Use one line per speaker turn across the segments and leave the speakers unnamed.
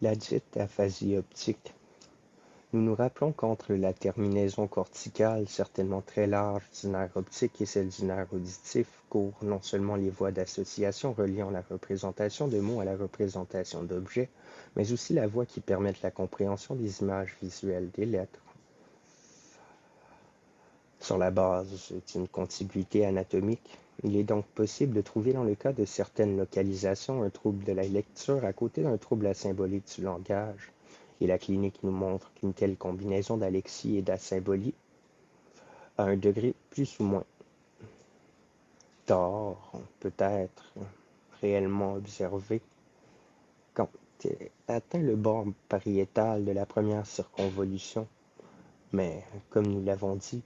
La dite aphasie optique. Nous nous rappelons qu'entre la terminaison corticale, certainement très large, du nerf optique et celle du nerf auditif courent non seulement les voies d'association reliant la représentation de mots à la représentation d'objets, mais aussi la voie qui permet la compréhension des images visuelles des lettres. Sur la base d'une contiguïté anatomique, il est donc possible de trouver dans le cas de certaines localisations un trouble de la lecture à côté d'un trouble asymbolique du langage, et la clinique nous montre qu'une telle combinaison d'alexie et d'asymbolie, à un degré plus ou moins tard, peut être réellement observée quand atteint le bord pariétal de la première circonvolution. Mais, comme nous l'avons dit,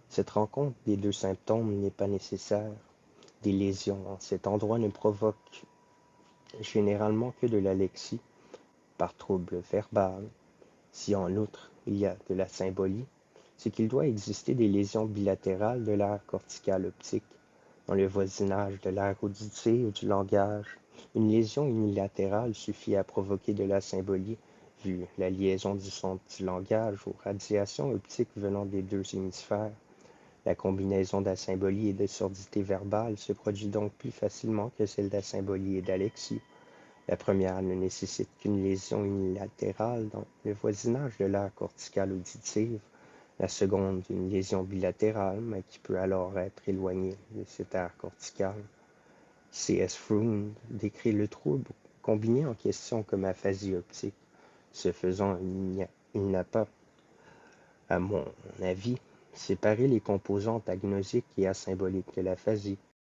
cette rencontre des deux symptômes n'est pas nécessaire. Des lésions en cet endroit ne provoquent généralement que de l'alexie par trouble verbal. Si en outre il y a de la symbolie, c'est qu'il doit exister des lésions bilatérales de l'aire corticale optique dans le voisinage de l'aire auditive ou du langage. Une lésion unilatérale suffit à provoquer de la symbolie, vu la liaison du son du langage aux radiations optiques venant des deux hémisphères. La combinaison d'asymbolie et de surdité verbale se produit donc plus facilement que celle d'asymbolie et d'alexie. La première ne nécessite qu'une lésion unilatérale dans le voisinage de l'aire corticale auditive, la seconde une lésion bilatérale, mais qui peut alors être éloignée de cette aire corticale. C.S. Froome décrit le trouble combiné en question comme aphasie optique. Ce faisant, il n'a pas, à mon avis, séparé les composantes agnosiques et asymboliques de l'aphasie.